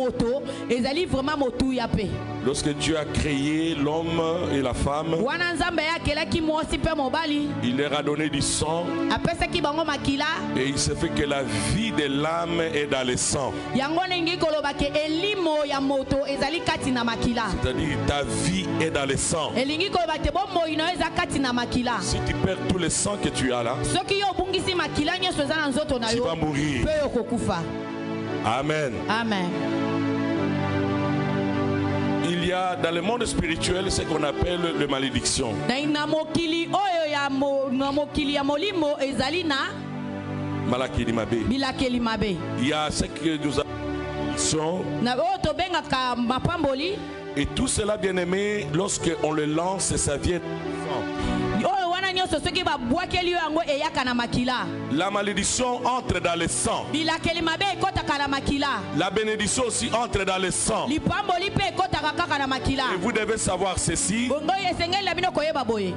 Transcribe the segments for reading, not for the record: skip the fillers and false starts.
moto ezali vraiment motu ya pe. Lorsque Dieu a créé l'homme et la femme, Wana nzambe ya kelaki mwasi pe mobali. il leur a donné du sang Apesa ki bango makila. et il se fait que la vie de l'âme est dans le sang. Yango nengi koloba ke elimo ya moto ezali kati na makila. C'est-à-dire ta vie est dans le sang. Elingi koloba ke bomo ino eza kati na makila. Si tu perds tout le sang que tu as là, Soki yo bungisi makila nyeso eza na nzoto na tu yo. vas mourir. Pe yo kokufa. Amen. Amen. Il y a dans le monde spirituel ce qu'on appelle les malédictions. Na mokili oyo ya mokili ya molimo ezali na Malakili mabe. bilakeli mabe. Il y a ce que nous appelons Na oyo tobengaka mapamboli. et tout cela bien aimé, lorsque on le lance, ça vient du sang. Oyo wana nyoso soki babwakeli yo yango eyaka na makila. La malédiction entre dans le sang. Bilakeli mabe ekotaka na makila. La bénédiction aussi entre dans le sang. Lipamboli pe ekotaka kaka na makila. Et vous devez savoir ceci. Bongo esengeli na bino koyeba boye.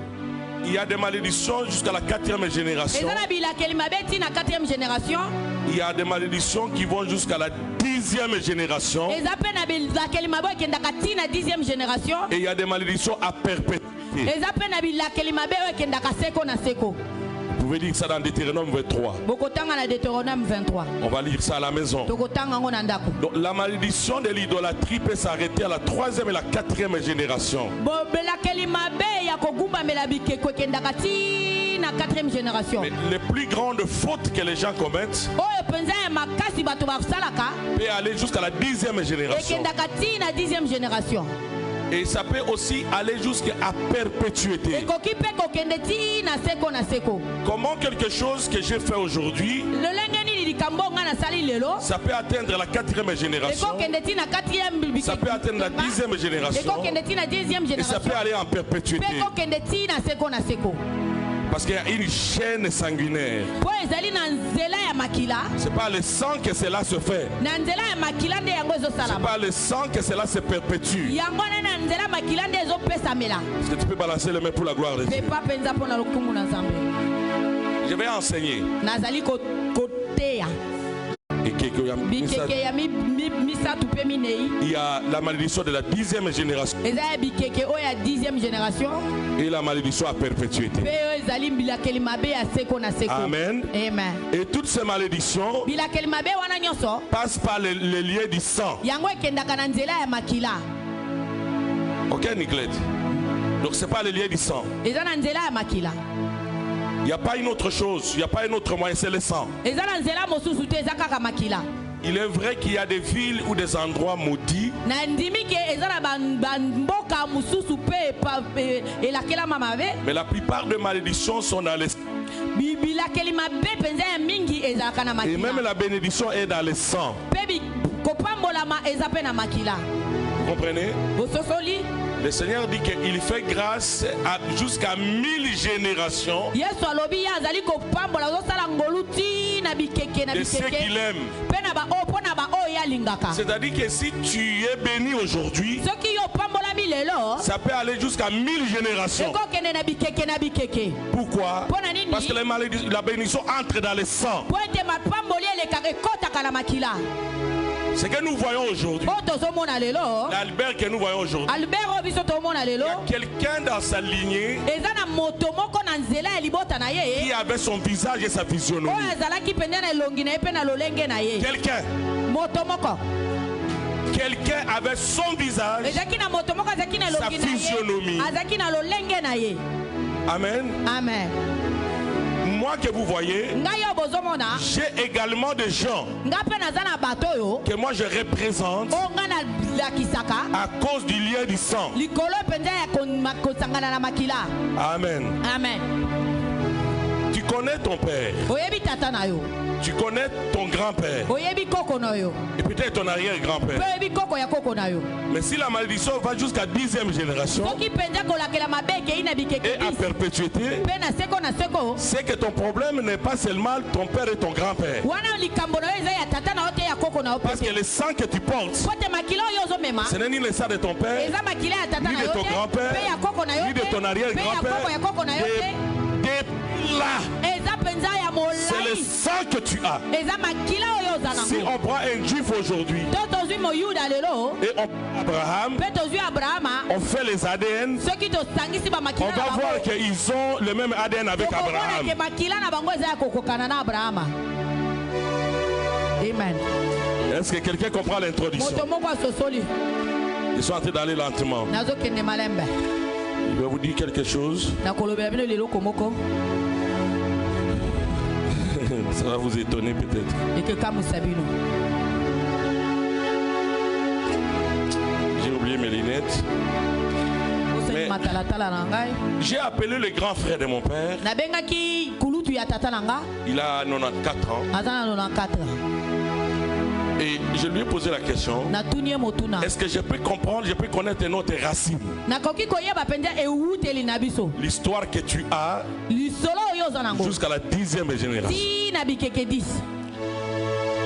Il y a des malédictions jusqu'à la 4e génération. Ezana bilakeli mabe ti na 4e génération. Il y a des malédictions qui vont jusqu'à la 10e génération. Eza pe na bilakeli mabe ekendaka ti na 10e génération. Et il y a des malédictions à perpétuité. Eza pe na bilakeli mabe ekendaka seko na seko. Vous pouvez lire ça dans Deutéronome 23. Bokotanga na Deutéronome 23. On va lire ça à la maison. Tokotanga ngo na ndako. Donc la malédiction de l'idolâtrie peut s'arrêter à la 3e et la 4e génération. Bo bilakeli mabe ya kogumba mela bikeko ekendaka ti na 4e génération. Mais les plus grandes fautes que les gens commettent Oyo penza ya makasi bato basalaka peut aller jusqu'à la 10e génération. ekendaka ti na 10e génération. Et ça peut aussi aller jusqu'à perpétuité. Ekoki pe kokende ti na seko na seko. Comment quelque chose que j'ai fait aujourd'hui, Lolenge nini likambo nga na sali lelo ça peut atteindre la 4e génération, ekokende ti na 4e ça peut atteindre la 10e génération, ekokende ti na 10e et ça génération peut aller en pe perpétuité. ekokende ti na seko na seko. Parce qu'il y a une chaîne sanguinaire. Po ezali na nzela ya makila. C'est pas le sang que cela se fait. Na nzela ya makila nde yango C'est ezosalama. pas le sang que cela se perpétue. Yango nde na nzela makila nde ezopesamela. Est-ce que tu peux balancer les mains pour la gloire de Dieu? Pe pa penza mpona lokumu na nzambe. Je vais enseigner. Nazali koteya Et bikeke ya misatu pe minei. il y a la malédiction de la 10e génération Eza ya bikeke oyo ya 10e génération. et la malédiction à perpétuité. Pe oyo ezali bilakeli mabe ya seko na seko. Amen. Amen. Et toutes ces malédictions Bilakeli mabe wana nyonso passent par les liens du sang. yango ekendaka na nzela ya makila. Ok, Nicolette? Donc c'est pas les liens du sang. Eza na nzela ya makila. Il n'y a pas une autre chose, il n'y a pas un autre moyen, c'est le sang. Eza na nzela mosusu te eza kaka makila. Il est vrai qu'il y a des villes ou des endroits maudits Na ndimi ke eza na mboka mosusu pe elakelama mabe. mais la plupart des malédictions sont dans les... Bilakeli mabe penza ya mingi ezalaka na Et makila. même la bénédiction est dans le sang. Pe kopambolama eza pe na makila. Vous comprenez? Bososoli. Le Seigneur dit qu'il fait grâce jusqu'à 1000 générations Yesu alobi ya azali kopambola ozosala ngolu ti na bikeke na de ceux bikeke. qu'il aime. Pe na ba o pona ba o ya lingaka. C'est-à-dire que si tu es béni aujourd'hui, Soki yo pambolami lelo. ça peut aller jusqu'à 1000 générations. Ekokende na bikeke na bikeke. Pourquoi? Pona nini? Parce que la bénédiction entre dans le sang. Po ete mapamboli elekaka ekotaka na makila. Ce que nous voyons aujourd'hui, O tozomona lelo. l'Albert que nous voyons aujourd'hui, Albert obiso tomona il y lelo. a quelqu'un dans sa lignée Eza na moto moko na nzela ya libota na ye. qui avait son visage et sa physionomie. Oyo azalaki pende na elongi na ye pe na lolenge na ye. Quelqu'un avait son visage. Ezaki na moto moko azaki na elongi na physionomie. ye. Azaki na lolenge na ye. Amen. Amen. Moi que vous voyez, Ngai yo bozomona. j'ai également des gens Nga pe naza na bato yo. que moi je représente O nga na lakisaka. à cause du lien du sang. Likolo penza ya kosangana na makila. Amen. Amen. Tu connais ton père, Oyebi tata na yo. tu connais ton grand-père Oyebi koko na yo. et peut-être ton arrière-grand-père. Oyebi koko ya koko na yo. Mais si la malédiction va jusqu'à 10e génération Soki penza kolakela mabeke ina bikeke. et à perpétuité, Pe na seko. c'est que ton problème n'est pas seulement ton père et ton grand-père. Wana likambo na yo eza ya tata na yo te ya koko na yo. Parce que le sang que tu portes, Pote makila oyo ozomema. ce n'est ni le sang de ton père, Eza makila ya tata ni na de yo ton te. grand-père, Pe ya koko na yo ni de te. ton Pe ya arrière-grand-père. koko na yo te. Depuis là, Eza C'est le sang que tu as. Si on prend un juif aujourd'hui et on Abraham, on fait les ADN, on va voir qu'ils ont le même ADN avec Abraham. Amen. Est-ce que quelqu'un comprend l'introduction? Ils sont en train d'aller lentement. Je vais vous dire quelque chose. Ça va vous étonner peut-être. J'ai oublié mes lunettes. J'ai appelé le grand frère de mon père. Il a 94 ans. Et je lui ai posé la question. Est-ce que je peux comprendre, je peux connaître notre racine? L'histoire que tu as jusqu'à la 10e génération.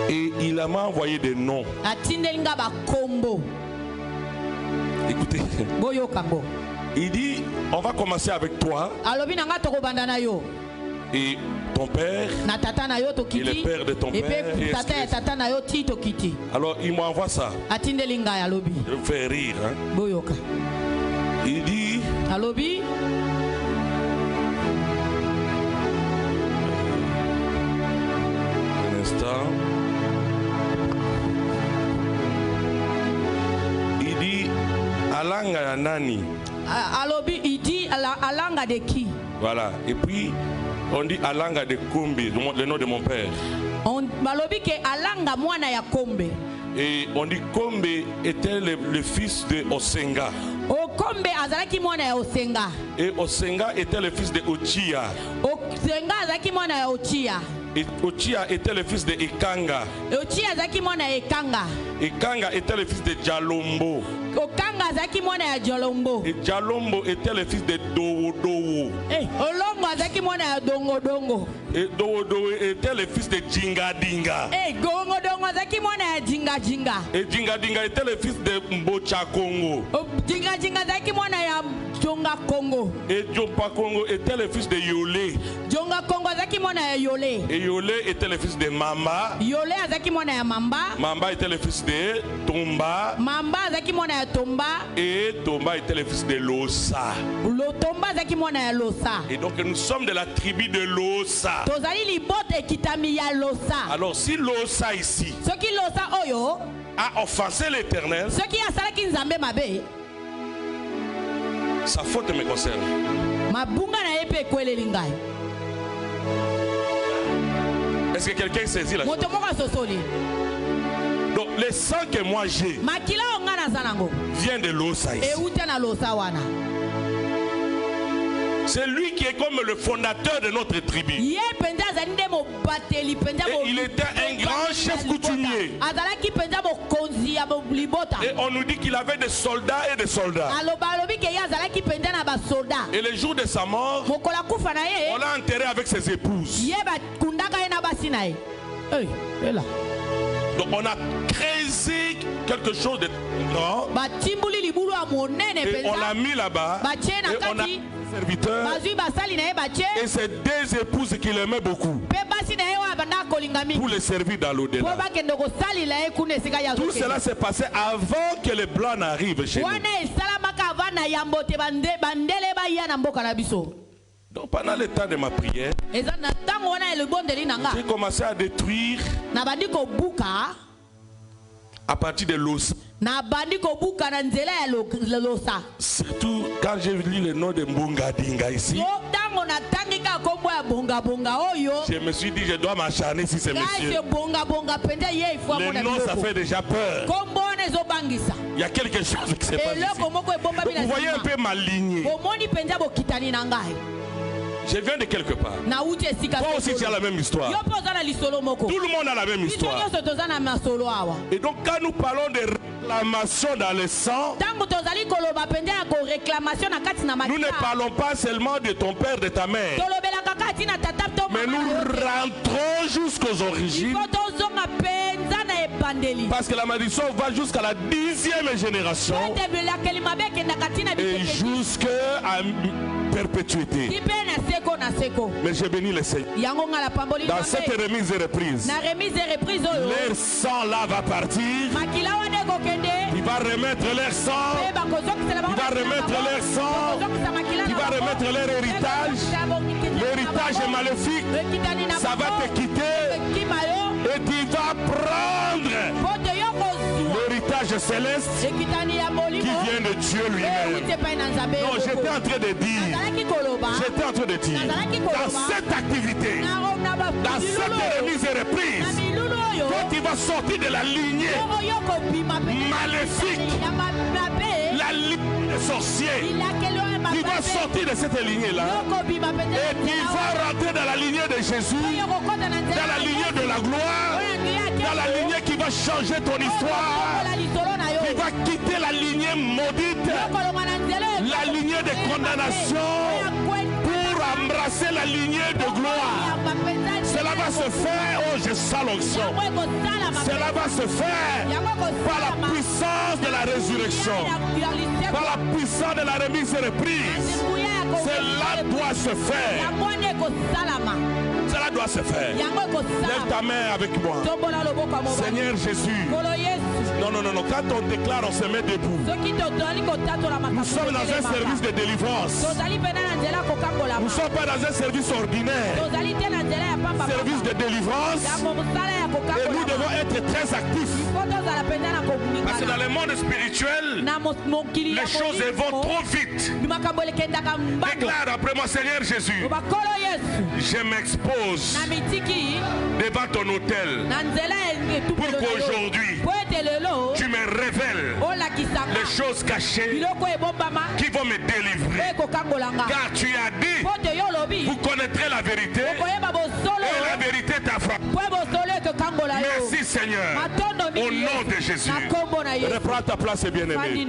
Et il m'a envoyé des noms. Écoutez. Il dit, on va commencer avec toi. Et ton père, et le père de ton père. Alors il m'envoie ça. Je vais vous faire rire. Hein? Il dit, un instant. Il dit, Alanga Nani. Il dit Alanga de qui? Voilà. Et puis on dit Alanga de Kombe, le nom de mon père. Et on dit Kombe était le fils de Osenga. Et Osenga était le fils de Ochia. Et Ochia était le fils de Ekanga. Ekanga était le fils de Jalombo. Et Jalombo était le fils de Dowodowo. Et Dowodowo était le fils de Jingadinga. Et Jingadinga était le fils de Mbocha Congo. Et Jompa Congo était le fils de Yolé. Et Yolé était le fils de Mamba. Mamba était le fils de Tomba. Et Tomba était le fils de Losa. Et donc nous sommes de la tribu de Losa. Alors si Losa ici a offensé l'Éternel, sa faute me concerne. Est-ce que quelqu'un saisit la chose? Donc le sang que moi j'ai vient de Losa ici. C'est lui qui est comme le fondateur de notre tribu. Et il était un grand chef coutumier. Et on nous dit qu'il avait des soldats et des soldats. Et le jour de sa mort, on l'a enterré avec ses épouses. Donc on a créé quelque chose de grand. Et on l'a mis là-bas. Et on a serviteur. Et c'est deux épouses qui l'aimaient beaucoup pour les servir dans l'au-delà. Tout cela s'est passé avant que les blancs n'arrivent chez nous. Donc pendant le temps de ma prière, j'ai commencé à détruire à partir de l'os. Surtout quand j'ai lu le nom de Mbunga Dinga ici, je me suis dit je dois m'acharner sur ce monsieur. Le nom ça fait déjà peur. Il y a quelque chose qui s'est passé ici. Vous voyez un peu ma lignée. Je viens de quelque part. Toi aussi tu as la même histoire. Tout le monde a la même histoire. Et donc quand nous parlons de réclamation dans le sang, nous ne parlons pas seulement de ton père, de ta mère, mais nous rentrons jusqu'aux origines. Parce que la malédiction va jusqu'à la 10e génération et jusqu'à perpétuité. Mais j'ai béni le Seigneur. Dans cette remise et reprise, leur sang là va partir. Il va remettre leur sang. Il va remettre leur sang. Il va remettre leur héritage. L'héritage est maléfique. Ça va te quitter. Et tu vas prendre l'héritage céleste qui vient de Dieu lui-même. Non, j'étais en train de dire, dans cette activité, dans cette remise et reprise, quand tu vas sortir de la lignée maléfique, la lignée des sorciers, tu vas sortir de cette lignée-là et tu vas rentrer dans la lignée de Jésus, dans la lignée de la gloire, dans la lignée qui va changer ton histoire. Tu vas quitter la lignée maudite, la lignée de condamnation, pour embrasser la lignée de gloire. Cela va se faire, oh je sens l'onction. Cela va se faire par la puissance de la résurrection, par la puissance de la remise et reprise. Cela doit se faire. Cela doit se faire. Lève ta main avec moi. Seigneur Jésus. Non. Quand on déclare, on se met debout. Nous sommes dans un service de délivrance. Nous ne sommes pas dans un service ordinaire. Service de délivrance. Et nous devons être très actifs. Parce que dans le monde spirituel, les choses vont trop vite. Déclare après moi, Seigneur Jésus, je m'expose devant ton autel pour qu'aujourd'hui tu me révèles les choses cachées qui vont me délivrer. Car tu as dit, vous connaîtrez la vérité et la vérité t'a frappé. Merci Seigneur, au nom de Jésus. Reprends ta place, bien-aimé.